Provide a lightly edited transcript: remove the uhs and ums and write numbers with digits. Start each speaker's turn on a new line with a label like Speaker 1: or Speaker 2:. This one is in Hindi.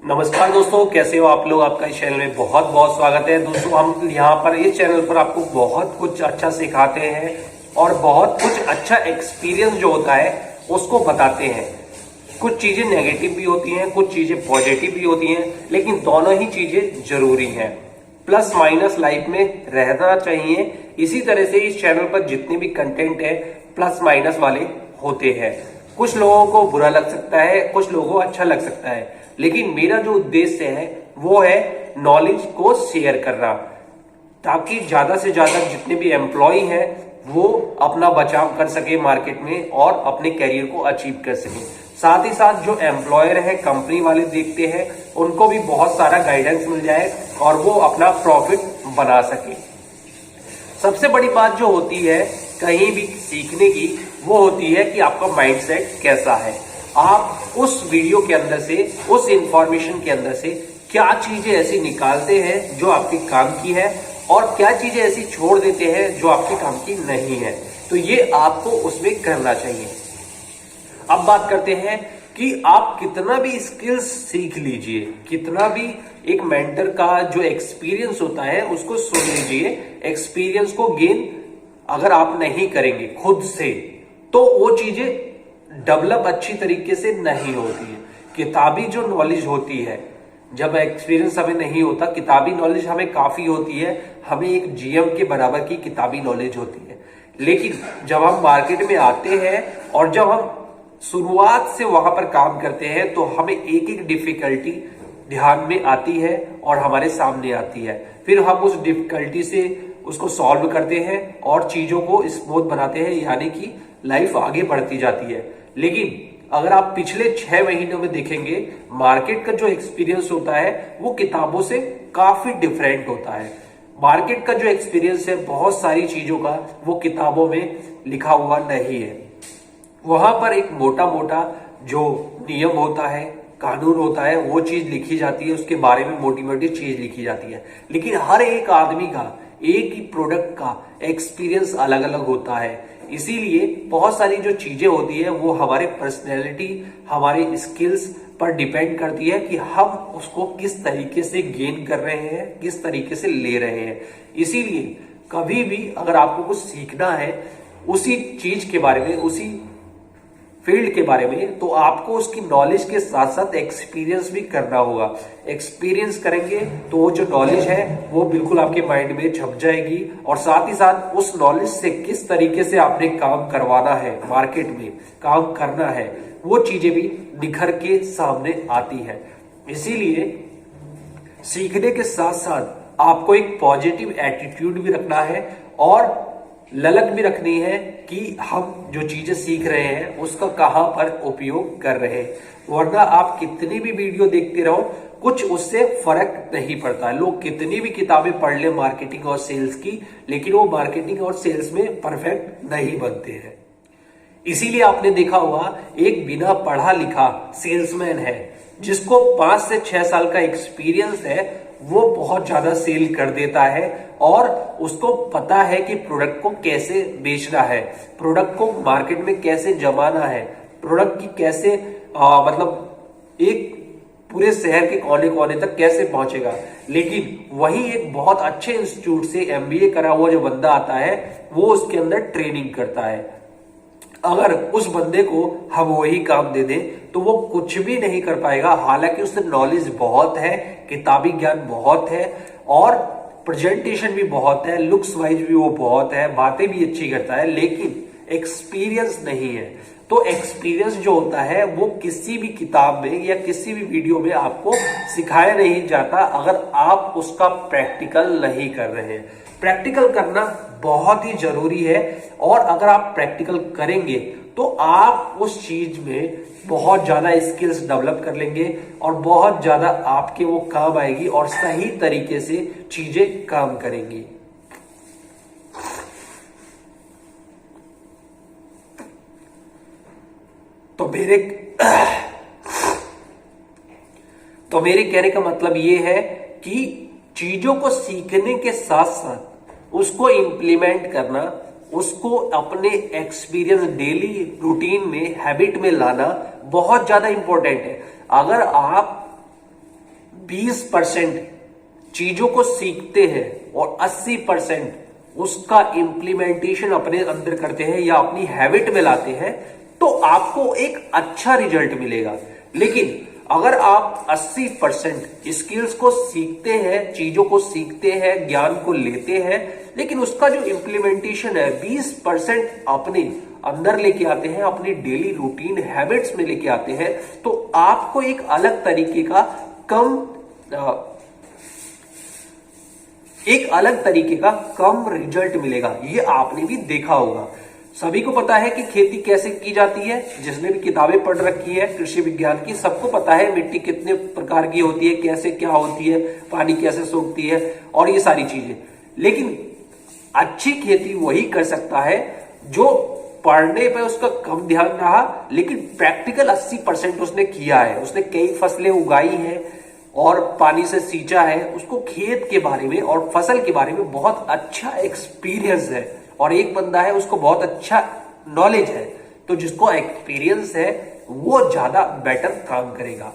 Speaker 1: नमस्कार दोस्तों, कैसे हो आप लोग। आपका इस चैनल में बहुत बहुत स्वागत है। दोस्तों हम यहाँ पर इस चैनल पर आपको बहुत कुछ अच्छा सिखाते हैं और बहुत कुछ अच्छा एक्सपीरियंस जो होता है उसको बताते हैं। कुछ चीजें नेगेटिव भी होती हैं, कुछ चीजें पॉजिटिव भी होती हैं, लेकिन दोनों ही चीजें जरूरी हैं। प्लस माइनस लाइफ में रहना चाहिए। इसी तरह से इस चैनल पर जितने भी कंटेंट है प्लस माइनस वाले होते हैं। कुछ लोगों को बुरा लग सकता है, कुछ लोगों को अच्छा लग सकता है, लेकिन मेरा जो उद्देश्य है वो है नॉलेज को शेयर करना, ताकि ज्यादा से ज्यादा जितने भी एम्प्लॉय हैं वो अपना बचाव कर सके मार्केट में और अपने करियर को अचीव कर सके। साथ ही साथ जो एम्प्लॉयर है, कंपनी वाले देखते हैं, उनको भी बहुत सारा गाइडेंस मिल जाए और वो अपना प्रॉफिट बना सके। सबसे बड़ी बात जो होती है कहीं भी सीखने की वो होती है कि आपका माइंडसेट कैसा है। आप उस वीडियो के अंदर से, उस इंफॉर्मेशन के अंदर से क्या चीजें ऐसी निकालते हैं जो आपके काम की है और क्या चीजें ऐसी छोड़ देते हैं जो आपके काम की नहीं है। तो ये आपको उसमें करना चाहिए। अब बात करते हैं कि आप कितना भी स्किल्स सीख लीजिए, कितना भी एक मेंटर का जो एक्सपीरियंस होता है उसको सुन लीजिए, एक्सपीरियंस को गेन अगर आप नहीं करेंगे खुद से तो वो चीजें डेवलप अच्छी तरीके से नहीं होती है। किताबी जो नॉलेज होती है, जब एक्सपीरियंस हमें नहीं होता, किताबी नॉलेज हमें काफी होती है, हमें एक जीएम के बराबर की किताबी नॉलेज होती है। लेकिन जब हम मार्केट में आते हैं और जब हम शुरुआत से वहां पर काम करते हैं तो हमें एक एक डिफिकल्टी ध्यान में आती है और हमारे सामने आती है। फिर हम उस डिफिकल्टी से उसको सॉल्व करते हैं और चीजों को स्मूथ बनाते हैं, यानी कि लाइफ आगे बढ़ती जाती है। लेकिन अगर आप पिछले 6 महीनों में देखेंगे, मार्केट का जो एक्सपीरियंस होता है वो किताबों से काफी डिफरेंट होता है। मार्केट का जो एक्सपीरियंस है बहुत सारी चीजों का वो किताबों में लिखा हुआ नहीं है। वहां पर एक मोटा मोटा जो नियम होता है, कानून होता है, वो चीज लिखी जाती है, उसके बारे में मोटी मोटी चीज लिखी जाती है। लेकिन हर एक आदमी का, एक ही प्रोडक्ट का एक्सपीरियंस अलग अलग होता है। इसीलिए बहुत सारी जो चीजें होती है वो हमारे पर्सनैलिटी, हमारे स्किल्स पर डिपेंड करती है कि हम उसको किस तरीके से गेन कर रहे हैं, किस तरीके से ले रहे हैं। इसीलिए कभी भी अगर आपको कुछ सीखना है उसी चीज के बारे में, उसी फील्ड के बारे में, तो आपको उसकी नॉलेज के साथ साथ एक्सपीरियंस भी करना होगा। एक्सपीरियंस करेंगे तो वो जो नॉलेज है वो बिल्कुल आपके माइंड में छप जाएगी और साथ ही साथ उस नॉलेज से किस तरीके से आपने काम करवाना है, मार्केट में काम करना है, वो चीजें भी निखर के सामने आती है। इसीलिए सीखने के साथ साथ आपको एक पॉजिटिव एटीट्यूड भी रखना है और ललक भी रखनी है कि हम जो चीजें सीख रहे हैं उसका कहां पर उपयोग कर रहे हैं। वरना आप कितनी भी वीडियो देखते रहो, कुछ उससे फर्क नहीं पड़ता है। लोग कितनी भी किताबें पढ़ ले मार्केटिंग और सेल्स की, लेकिन वो मार्केटिंग और सेल्स में परफेक्ट नहीं बनते हैं। इसीलिए आपने देखा होगा एक बिना पढ़ा लिखा सेल्समैन है जिसको 5 से 6 साल का एक्सपीरियंस है, वो बहुत ज्यादा सेल कर देता है और उसको पता है कि प्रोडक्ट को कैसे बेचना है, प्रोडक्ट को मार्केट में कैसे जमाना है, प्रोडक्ट की कैसे मतलब एक पूरे शहर के कोने कोने तक कैसे पहुंचेगा। लेकिन वही एक बहुत अच्छे इंस्टीट्यूट से एमबीए करा हुआ जो बंदा आता है वो उसके अंदर ट्रेनिंग करता है। अगर उस बंदे को हम वही काम दे दें तो वो कुछ भी नहीं कर पाएगा। हालांकि उससे नॉलेज बहुत है, किताबी ज्ञान बहुत है और प्रेजेंटेशन भी बहुत है, लुक्स वाइज भी वो बहुत है, बातें भी अच्छी करता है, लेकिन एक्सपीरियंस नहीं है। तो एक्सपीरियंस जो होता है वो किसी भी किताब में या किसी भी वीडियो में आपको सिखाया नहीं जाता अगर आप उसका प्रैक्टिकल नहीं कर रहे हैं। प्रैक्टिकल करना बहुत ही जरूरी है और अगर आप प्रैक्टिकल करेंगे तो आप उस चीज में बहुत ज्यादा स्किल्स डेवलप कर लेंगे और बहुत ज्यादा आपके वो काम आएगी और सही तरीके से चीजें काम करेंगी। तो मेरे कहने का मतलब ये है कि चीजों को सीखने के साथ साथ उसको इंप्लीमेंट करना, उसको अपने एक्सपीरियंस, डेली रूटीन में, हैबिट में लाना बहुत ज्यादा इंपॉर्टेंट है। अगर आप 20% चीजों को सीखते हैं और 80% उसका इंप्लीमेंटेशन अपने अंदर करते हैं या अपनी हैबिट में लाते हैं, तो आपको एक अच्छा रिजल्ट मिलेगा। लेकिन अगर आप 80% स्किल्स को सीखते हैं, चीजों को सीखते हैं, ज्ञान को लेते हैं, लेकिन उसका जो इंप्लीमेंटेशन है 20% अपने अंदर लेके आते हैं, अपनी डेली रूटीन हैबिट्स में लेके आते हैं, तो आपको एक अलग तरीके का कम रिजल्ट मिलेगा। ये आपने भी देखा होगा। सभी को पता है कि खेती कैसे की जाती है, जिसने भी किताबें पढ़ रखी है कृषि विज्ञान की, सबको पता है मिट्टी कितने प्रकार की होती है, कैसे क्या होती है, पानी कैसे सोखती है और ये सारी चीजें। लेकिन अच्छी खेती वही कर सकता है जो पढ़ने पे उसका कम ध्यान रहा, लेकिन प्रैक्टिकल 80% उसने किया है। उसने कई फसलें उगाई हैं और पानी से सींचा है, उसको खेत के बारे में और फसल के बारे में बहुत अच्छा एक्सपीरियंस है। और एक बंदा है उसको बहुत अच्छा नॉलेज है, तो जिसको एक्सपीरियंस है वो ज्यादा बेटर काम करेगा।